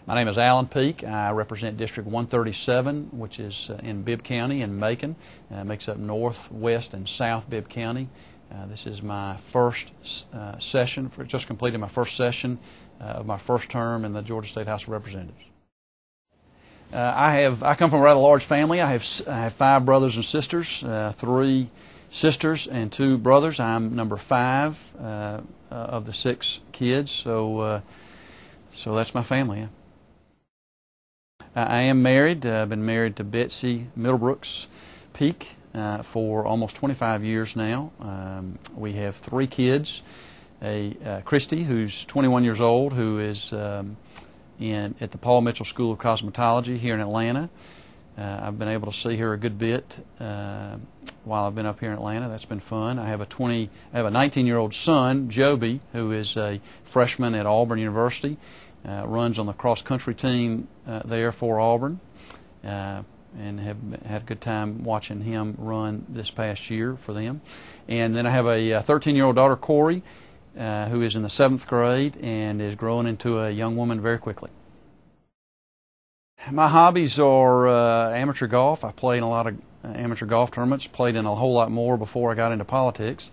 My name is Alan Peake. I represent District 137, which is in Bibb County in Macon. Makes up North, West, and South Bibb County. This is my first session, just completed my first session of my first term in the Georgia State House of Representatives. I come from a rather large family. I have 5 brothers and sisters, 3 sisters and 2 brothers. I'm number 5 of the 6 kids, so that's my family. Yeah. I am married. I've been married to Betsy Middlebrooks Peake for almost 25 years now. We have 3 kids. Christy, who's 21 years old, who is at the Paul Mitchell School of Cosmetology here in Atlanta. I've been able to see her a good bit while I've been up here in Atlanta. That's been fun. I have a 19-year-old son, Joby, who is a freshman at Auburn University. Runs on the cross-country team there for Auburn, and have had a good time watching him run this past year for them. And then I have a 13-year-old daughter, Corey, who is in the 7th grade and is growing into a young woman very quickly. My hobbies are amateur golf. I played in a lot of amateur golf tournaments, played in a whole lot more before I got into politics.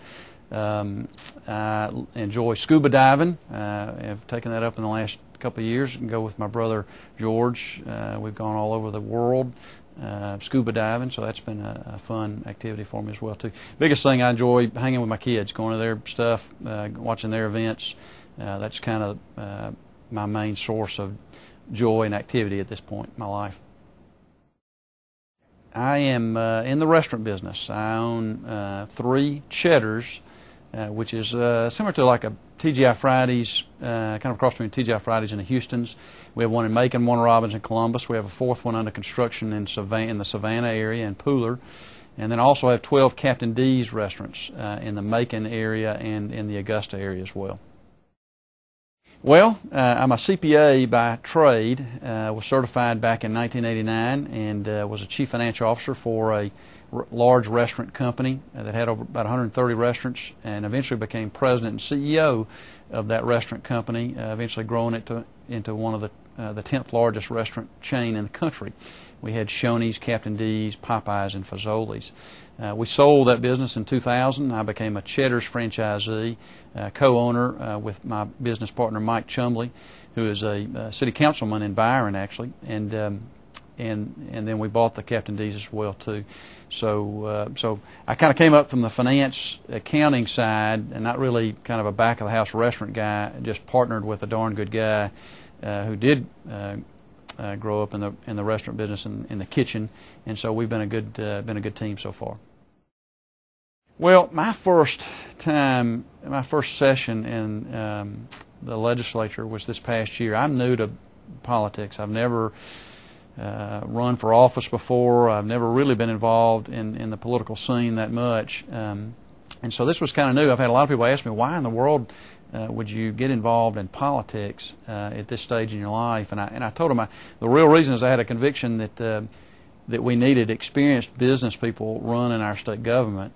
I enjoy scuba diving. I've taken that up in the last couple of years and go with my brother George. We've gone all over the world scuba diving, so that's been a fun activity for me as well too. Biggest thing I enjoy hanging with my kids, going to their stuff, watching their events. That's kind of my main source of joy and activity at this point in my life. I am in the restaurant business. I own 3 Cheddars, which is similar to like a TGI Fridays, kind of across between TGI Fridays and the Houston's. We have one in Macon, one in Robbins and Columbus. We have a 4th one under construction in the Savannah area and Pooler. And then also have 12 Captain D's restaurants in the Macon area and in the Augusta area as well. Well, I'm a CPA by trade, was certified back in 1989, and was a chief financial officer for a large restaurant company that had over about 130 restaurants, and eventually became president and CEO of that restaurant company, eventually growing it into one of the 10th largest restaurant chain in the country. We had Shoney's, Captain D's, Popeyes, and Fazoli's. We sold that business in 2000. I became a Cheddar's franchisee, co-owner with my business partner Mike Chumley, who is a city councilman in Byron actually, and then we bought the Captain D's as well too. So I kind of came up from the finance accounting side, and not really kind of a back of the house restaurant guy. Just partnered with a darn good guy who did grow up in the restaurant business in the kitchen, and so we've been a good team so far. Well, my first session in the legislature was this past year. I'm new to politics. I've never run for office before. I've never really been involved in the political scene that much, and so this was kind of new. I've had a lot of people ask me, why in the world would you get involved in politics at this stage in your life? And I told them the real reason is I had a conviction that we needed experienced business people running our state government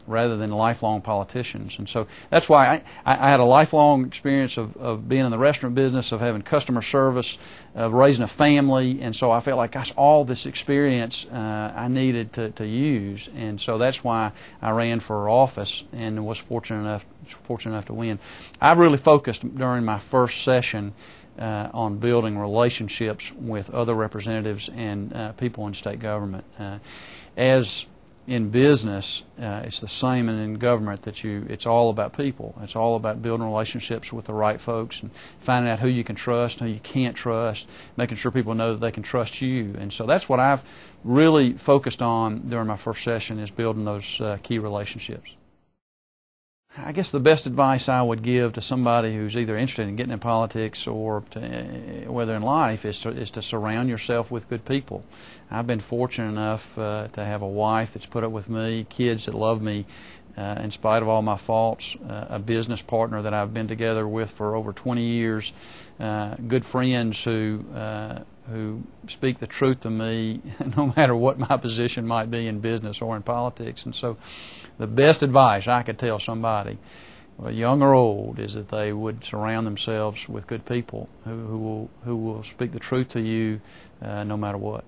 rather than lifelong politicians. And so that's why I had a lifelong experience of being in the restaurant business, of having customer service, of raising a family, and so I felt like, gosh, all this experience I needed to use, and so that's why I ran for office and was fortunate enough to win. I've really focused during my first session on building relationships with other representatives and people in state government. As in business, it's the same in government, that it's all about people. It's all about building relationships with the right folks and finding out who you can trust, who you can't trust, making sure people know that they can trust you. And so that's what I've really focused on during my first session, is building those key relationships. I guess the best advice I would give to somebody who's either interested in getting in politics or whether in life is to surround yourself with good people. I've been fortunate enough to have a wife that's put up with me, kids that love me in spite of all my faults, a business partner that I've been together with for over 20 years, good friends who speak the truth to me no matter what my position might be in business or in politics. And so the best advice I could tell somebody young or old, is that they would surround themselves with good people who will speak the truth to you no matter what.